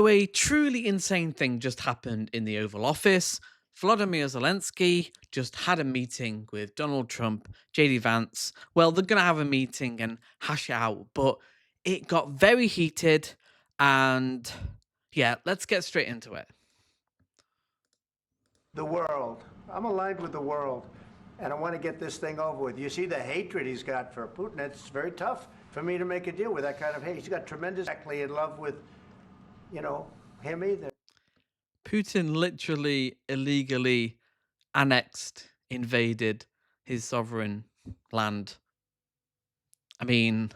A truly insane thing just happened in the Oval Office. Volodymyr Zelensky just had a meeting with Donald Trump, JD Vance. Well, they're going to have a meeting and hash it out, but it got very heated. And yeah, let's get straight into it. The world. I'm aligned with the world, and I want to get this thing over with. You see the hatred he's got for Putin. It's very tough for me to make a deal with that kind of hate. He's got tremendous, exactly in love with, him either. Putin literally illegally annexed, invaded his sovereign land. I mean,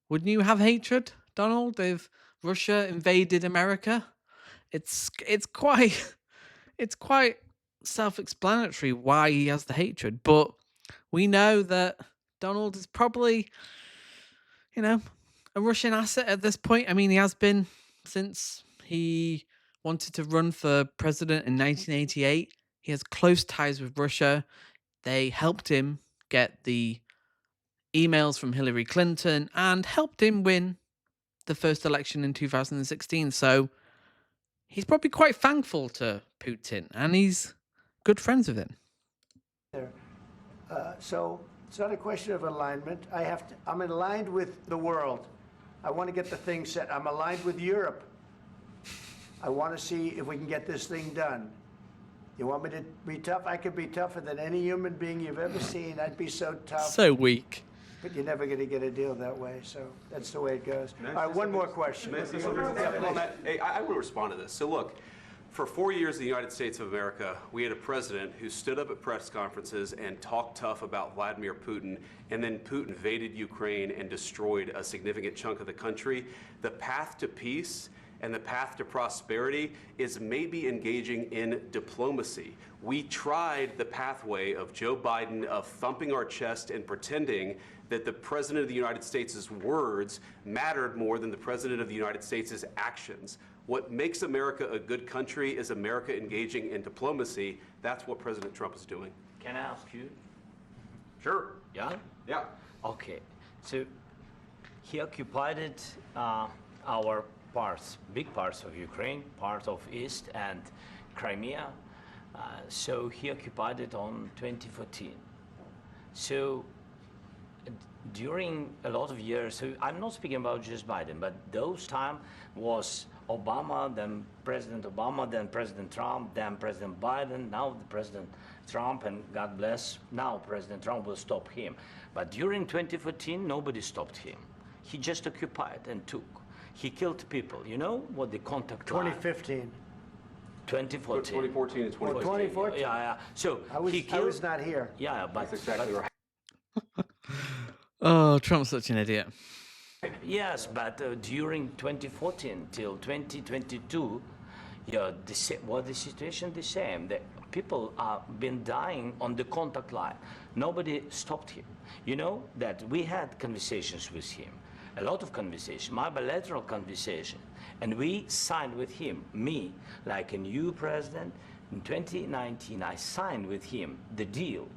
wouldn't you have hatred, Donald, if Russia invaded America? It's quite it's quite self-explanatory why he has the hatred, but we know that Donald is probably, you know, a Russian asset at this point. I mean, he has been since he wanted to run for president in 1988. He has close ties with Russia. They helped him get the emails from Hillary Clinton and helped him win the first election in 2016. So he's probably quite thankful to Putin and he's good friends with him. So it's not a question of alignment. I'm aligned with the world. I want to get the thing set. I'm aligned with Europe. I want to see if we can get this thing done. You want me to be tough? I could be tougher than any human being you've ever seen. I'd be so tough. So weak. But you're never going to get a deal that way, so that's the way it goes. All right, one more question. I want to respond to this. So look, for 4 years in the United States of America, we had a president who stood up at press conferences and talked tough about Vladimir Putin, and then Putin invaded Ukraine and destroyed a significant chunk of the country. The path to peace and the path to prosperity is maybe engaging in diplomacy. We tried the pathway of Joe Biden of thumping our chest and pretending that the President of the United States' words mattered more than the President of the United States' actions. What makes America a good country is America engaging in diplomacy. That's what President Trump is doing. Can I ask you? Sure. Yeah? Yeah. Okay. So he occupied our parts, big parts of Ukraine, part of East and Crimea. So he occupied it on 2014. So during a lot of years, so I'm not speaking about just Biden, but those time was Obama, then President Obama, then President Trump, then President Biden, now the President Trump, and God bless, now President Trump will stop him. But during 2014, nobody stopped him. He just occupied and took. He killed people. You know what the contact 2015. 2014. 2014 and 2015. 2014. Yeah. So I was not here. Yeah, but That's exactly right. Oh, Trump's such an idiot. yes, but during 2014 till 2022, the situation the same. The people are been dying on the contact line. Nobody stopped him. You know that we had conversations with him, a lot of conversations, my bilateral conversation, and we signed with him, me, like a new president. In 2019, I signed with him the deal.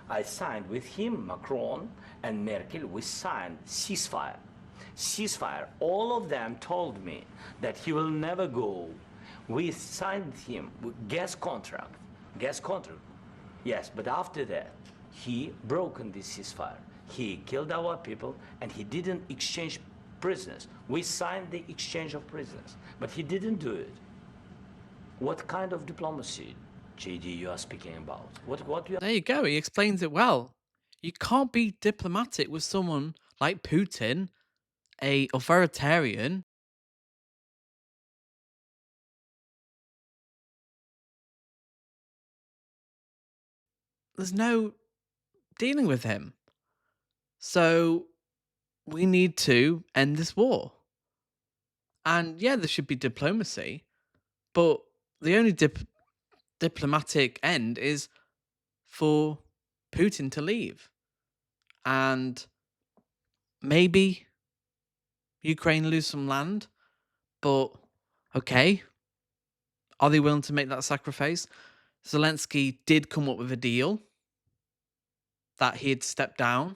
I signed with him, Macron and Merkel, we signed ceasefire. Ceasefire. All of them told me that he will never go. We signed him with gas contract. Yes, but after that, he broken this ceasefire. He killed our people and he didn't exchange prisoners. We signed the exchange of prisoners, but he didn't do it. What kind of diplomacy, JD, you are speaking about? What you are... There you go. He explains it well. You can't be diplomatic with someone like Putin, a authoritarian. There's no dealing with him. So we need to end this war. And yeah, there should be diplomacy, but the only diplomatic end is for Putin to leave. And maybe Ukraine lose some land, but okay. Are they willing to make that sacrifice? Zelensky did come up with a deal that he'd step down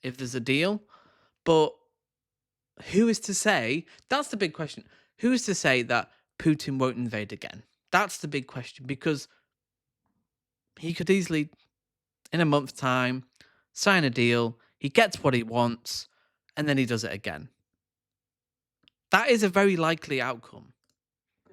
if there's a deal, but who is to say? That's the big question. who's to say that Putin won't invade again? That's the big question, because he could easily, in a month's time, sign a deal, he gets what he wants, and then he does it again. That is a very likely outcome.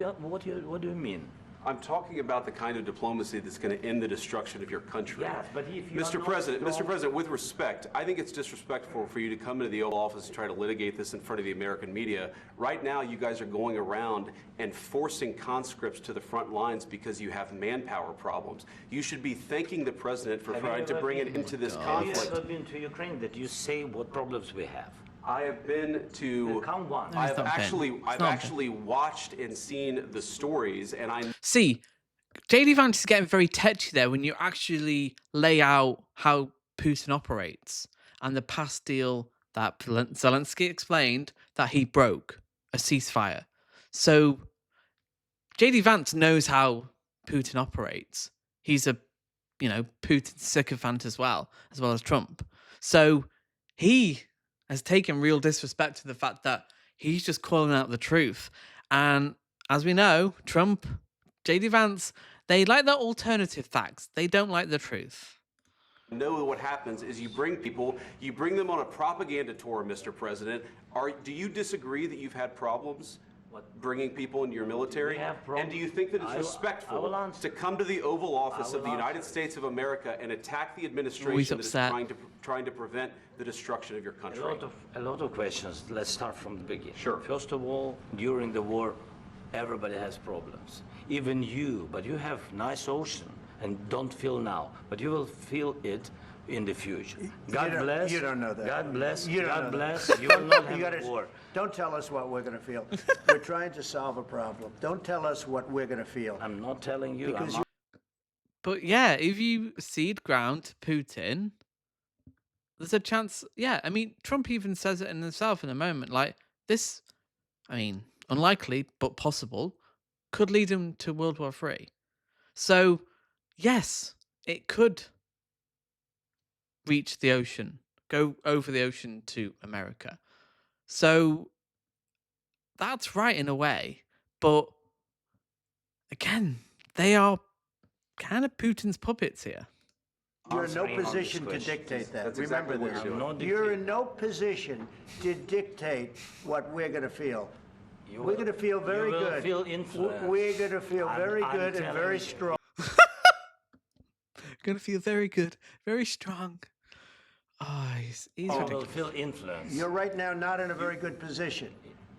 Yeah, what do you mean? I'm talking about the kind of diplomacy that's going to end the destruction of your country. Yes, but if you are Mr. not President, strong- with respect, I think it's disrespectful for you to come into the Oval Office and try to litigate this in front of the American media. Right now, you guys are going around and forcing conscripts to the front lines because you have manpower problems. You should be thanking the president for trying to bring it into this Have you conflict. ever been to Ukraine that you say what problems we have? I have been to. Count one. I've not been. actually watched and seen the stories, and I See, JD Vance is getting very touchy there when you actually lay out how Putin operates and the past deal that Zelensky explained that he broke, a ceasefire. So JD Vance knows how Putin operates. He's a, Putin sycophant as well as Trump. So he has taken real disrespect to the fact that he's just calling out the truth. And as we know, Trump, JD Vance, they like the alternative facts. They don't like the truth. know what happens is you bring people, you bring them on a propaganda tour, Mr. President. Do you disagree that you've had problems bringing people into your military? We have And do you think that it's I will respectful answer. to come to the Oval Office I of the will United answer. States of America and attack the Always administration that is upset. trying to prevent the destruction of your country? A lot of questions. Let's start from the beginning. Sure. First of all, during the war, everybody has problems. Even you, but you have nice ocean and don't feel now, but you will feel it in the future. God bless. You don't know that. God bless. You don't God know that. bless. You will not You have gotta, a war. don't tell us what we're going to feel. We're trying to solve a problem. Don't tell us what we're going to feel. I'm not telling you. Because I'm But yeah, if you cede ground to Putin, there's a chance. Yeah, I mean, Trump even says it in himself in a moment. Like this, I mean, unlikely but possible, could lead him to World War III. So, yes, it could reach the ocean, go over the ocean to America. So that's right in a way. But again, they are kind of Putin's puppets here. you're in no answering on this position to question. dictate that. That's Remember exactly what this. you're doing. not You're dictating. in no position to dictate what we're going to feel. You We're will- going to feel very you will good. feel influenced. We're going to feel very I'm good and telling very you. strong. Gonna feel very good, very strong. Oh, he's You will ridiculous. feel influence. You're right now not in a very good position.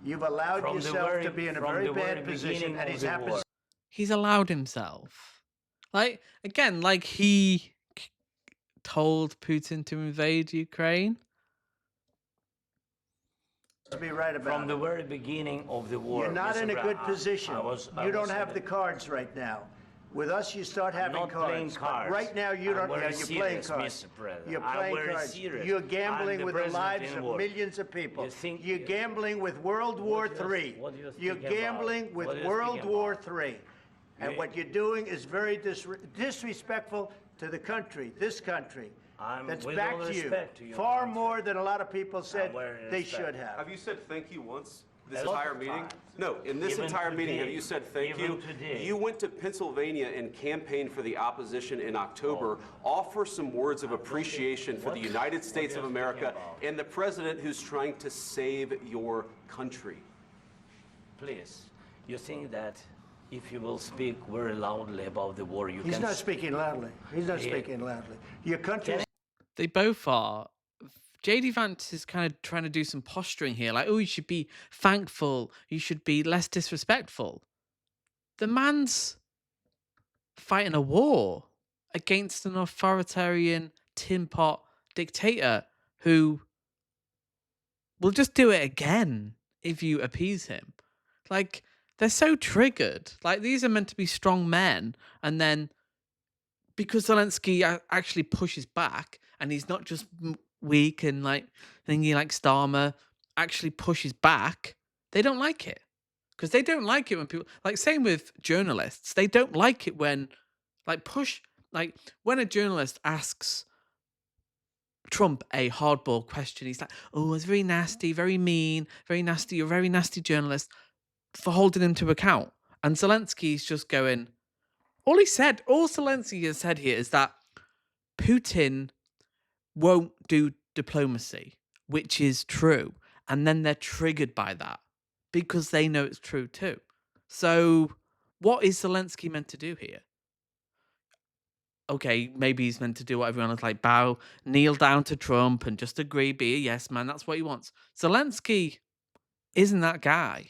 You've allowed From the yourself very- to be in a from very the very bad position, beginning and of he's the happened. war. He's allowed himself. Like, again, like he told Putin to invade Ukraine. to be right about From it. the very beginning of the war. You're not Mr. in a Brown, good position. I You don't was have in the cards right now. With us, you start having not playing cards. But cards. right now, you I'm don't. very Yeah, you're playing serious, cards. Mr. President. You're I'm playing very cards. serious. You're I'm gambling the with the president lives in of war. millions of people. You think- You're gambling with World War do you- III. what do you think You're about? gambling with What do you World think War about? III. And what you're doing is very disrespectful to the country, this country. That's with back all to you. respect to your Far country. more than a lot of people said very they respect. should have. Have you said thank you once? This A lot entire of meeting? times. No, in this Even entire meeting, have today. you said thank Even you? today. You went to Pennsylvania and campaigned for the opposition in October. Offer some words of appreciation for the United States of you America speaking about? and the president who's trying to save your country. Please, you think that if you will speak very loudly about the war, you He's can... not speaking loudly. He's not Yeah. speaking loudly. Your country. They both are. JD Vance is kind of trying to do some posturing here, like, oh, you should be thankful, you should be less disrespectful. The man's fighting a war against an authoritarian tin pot dictator who will just do it again if you appease him. Like, they're so triggered. Like, these are meant to be strong men, and then because Zelensky actually pushes back, and he's not just weak and like thingy like Starmer, actually pushes back, they don't like it. Because they don't like it when people, like, same with journalists, they don't like it when, like, when a journalist asks Trump a hardball question, he's like, oh, it's very nasty, very mean, very nasty, you're a very nasty journalist. for holding him to account. And Zelensky's just going, all Zelensky has said here is that Putin won't do diplomacy, which is true. And then they're triggered by that because they know it's true too. So what is Zelensky meant to do here? Okay, maybe he's meant to do what everyone is like, bow, kneel down to Trump and just agree, be a yes man. That's what he wants. Zelensky isn't that guy.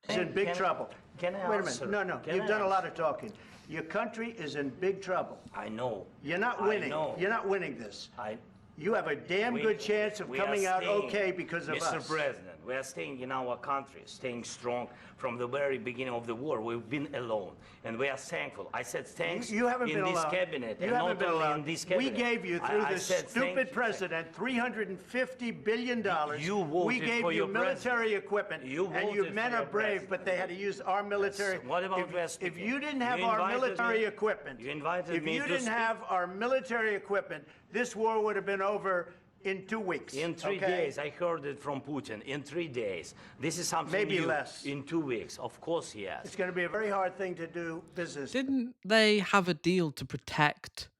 Is in big trouble. Can I Wait a answer? minute. No, Can you've I done a lot answer? of talking. Your country is in big trouble. I know. You're not I winning. know. You're not winning this. I, You have a damn good chance of we are coming out staying, okay because of Mr. us. President, we are staying in our country, staying strong from the very beginning of the war. We've been alone, and we are thankful. I said thanks You haven't in been this alone. cabinet, You and haven't not been only alone. in this We cabinet. gave you, through I this said thank stupid you. president, $350 billion. You voted We gave for you your military president. equipment, You and you voted men for are your brave, president. but they had to use our military. What about West If speaking? you didn't have You our invited military me- equipment, you invited if me you to didn't speak. have our military equipment, this war would have been over in 2 weeks. In 3 okay? days, I heard it from Putin. In 3 days, this is something Maybe new. less. In 2 weeks, of course, yes. It's going to be a very hard thing to do business. Didn't they have a deal to protect?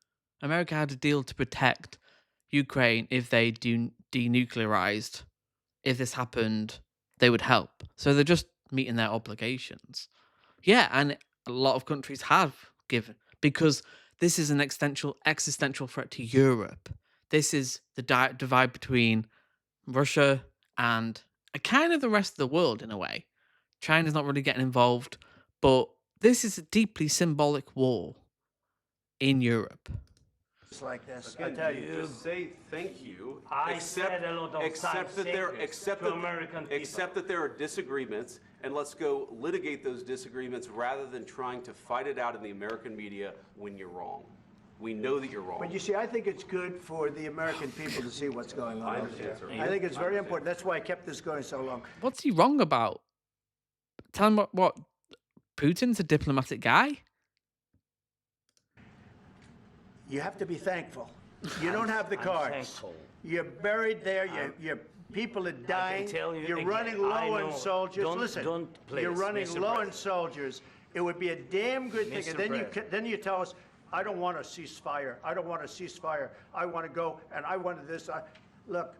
America had a deal to protect Ukraine if they denuclearized. If this happened, they would help. So they're just meeting their obligations. Yeah, and a lot of countries have given because this is an existential threat to Europe. This is the divide between Russia and kind of the rest of the world in a way. China's not really getting involved, but this is a deeply symbolic war in Europe. It's like this. I Again, tell you. just say thank you. I said a lot of except that there, secrets except to that, American people. except that there are disagreements, and let's go litigate those disagreements rather than trying to fight it out in the American media when you're wrong. We know that you're wrong. But you see, I think it's good for the American people to see what's going on over there. sir. I think it's very important. That's why I kept this going so long. What's he wrong about? Tell him what Putin's a diplomatic guy? You have to be thankful. You don't have the I'm cards. thankful. You're buried there. Your people are dying. tell you You're again, running I low on know. soldiers. Don't- Listen, don't, you're please, running Mr. low on President. soldiers. It would be a damn good thing. Mr. And then President. then you tell us, I don't want a ceasefire. I don't want a ceasefire. I want to go and I wanted this. Look,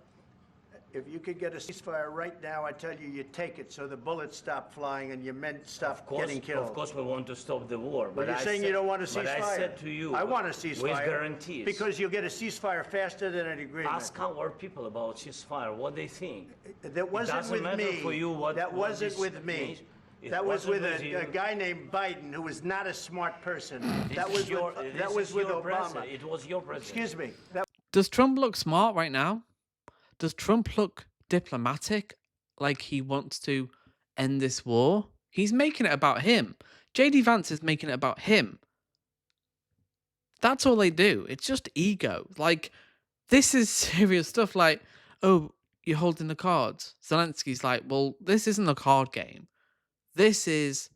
if you could get a ceasefire right now, I tell you, you take it so the bullets stop flying and your men stop getting killed. Of course, we want to stop the war. But you're saying you don't want a ceasefire. But I said to you, I want a ceasefire. with guarantees. Because you'll get a ceasefire faster than an agreement. Ask our people about ceasefire, what they think. That wasn't doesn't with matter me. for you what- That what wasn't this with me. means. It That was wasn't with with you. a guy named Biden, who was not a smart person. That This was is your- with, this that was is with your Obama. president. It was your president. Excuse me. That Does Trump look smart right now? Does Trump look diplomatic, like he wants to end this war? He's making it about him. JD Vance is making it about him. That's all they do. It's just ego. Like, this is serious stuff. Like, oh, you're holding the cards. Zelensky's like, well, this isn't a card game. This is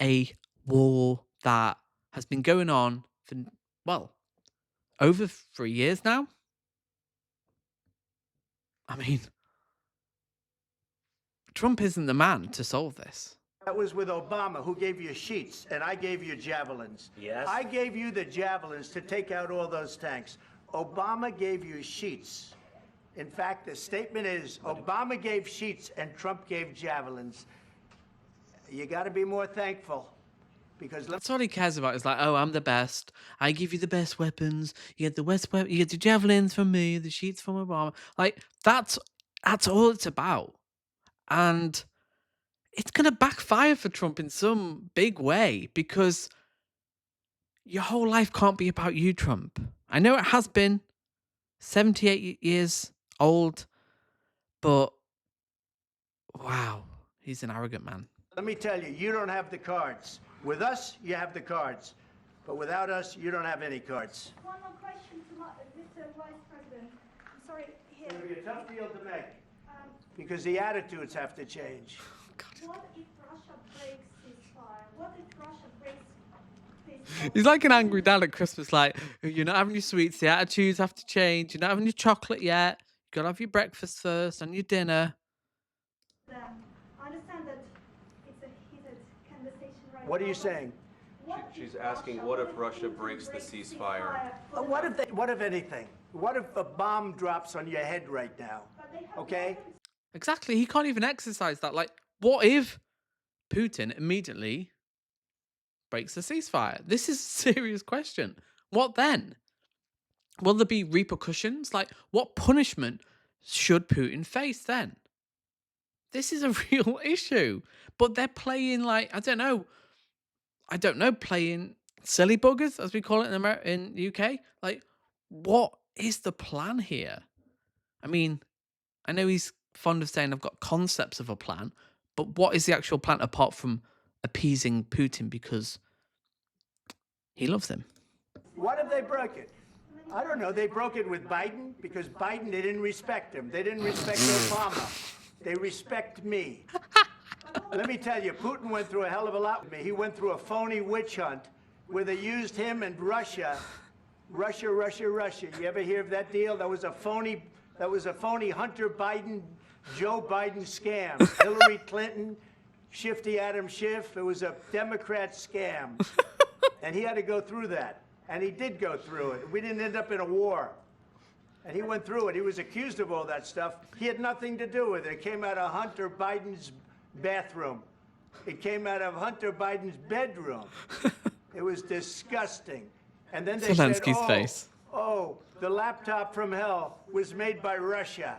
a war that has been going on for, well, over 3 years now. I mean, Trump isn't the man to solve this. was with Obama, who gave you sheets, and I gave you javelins. Yes. I gave you the javelins to take out all those tanks. Obama gave you sheets. In fact, the statement is Obama gave sheets and Trump gave javelins. You got to be more thankful, because That's all he cares about. Is like, oh, I'm the best. I give you the best weapons. You get the you get the javelins from me, the sheets from Obama. Like, that's all it's about. And it's gonna backfire for Trump in some big way, because your whole life can't be about you, Trump. I know it has been 78 years old, but wow, he's an arrogant man. let me tell you, you don't have the cards. With us, you have the cards. But without us, you don't have any cards. One more question to Mr. Vice President. I'm sorry, here. It'll be a tough deal to make, Um, because the attitudes have to change. what if Russia breaks ceasefire? What if Russia breaks ceasefire? He's like an angry dad at Christmas, like, you're not having your sweets, the attitudes have to change, you're not having your chocolate yet, you gotta have your breakfast first and your dinner. Them. I understand that it's a right What are now. you saying? She's asking, what if Russia breaks the ceasefire? What if anything? What if a bomb drops on your head right now? Okay? Exactly. He can't even exercise that. Like, what if Putin immediately breaks the ceasefire? This is a serious question. What then? Will there be repercussions? Like, what punishment should Putin face then? This is a real issue. But they're playing like, I don't know, playing silly buggers, as we call it in UK. Like, what is the plan here? I mean, I know he's fond of saying I've got concepts of a plan, but what is the actual plan apart from appeasing Putin because he loves him? What if they broke it? I don't know. They broke it with Biden because Biden, they didn't respect him. They didn't respect Obama. They respect me. Let me tell you, Putin went through a hell of a lot with me. He went through a phony witch hunt where they used him and Russia. Russia. You ever hear of that deal? That was a phony Hunter Biden, Joe Biden scam. Hillary Clinton, Shifty Adam Schiff. It was a Democrat scam. And he had to go through that. And he did go through it. We didn't end up in a war. And he went through it. He was accused of all that stuff. He had nothing to do with it. It came out of Hunter Biden's bathroom. It came out of Hunter Biden's bedroom. It was disgusting. And then they Zelensky's said, face. oh, the laptop from hell was made by Russia.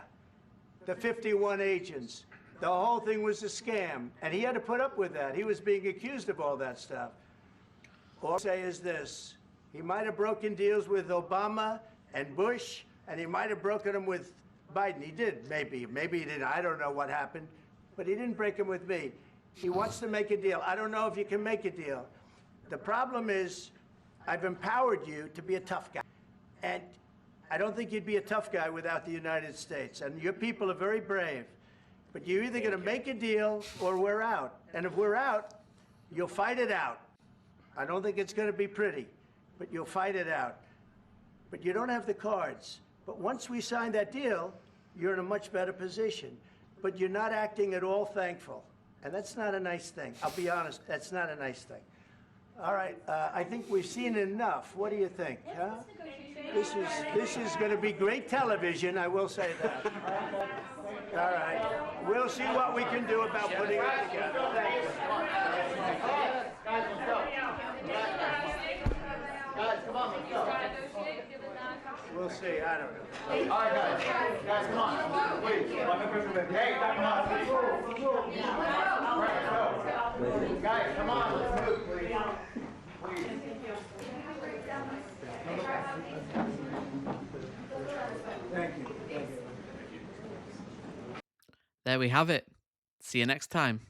The 51 agents. The whole thing was a scam. And he had to put up with that. He was being accused of all that stuff. All I'll say is this. He might have broken deals with Obama and Bush, and he might have broken them with Biden. He did, maybe. Maybe he didn't. I don't know what happened. But he didn't break them with me. He wants to make a deal. I don't know if you can make a deal. The problem is I've empowered you to be a tough guy. And I don't think you'd be a tough guy without the United States. And your people are very brave. But you're either going to make a deal or we're out. And if we're out, you'll fight it out. I don't think it's going to be pretty, but you'll fight it out. But you don't have the cards. But once we sign that deal, you're in a much better position. But you're not acting at all thankful. And that's not a nice thing. I'll be honest, that's not a nice thing. All right, I think we've seen enough. What do you think? Huh? This is going to be great television, I will say that. All right. We'll see what we can do about putting it together. Guys, come on, let's go. We'll see. I don't know. All right, guys, come on. Please, hey, come on. All right, go. Guys, come on, let's move, please. Thank you. There we have it. See you next time.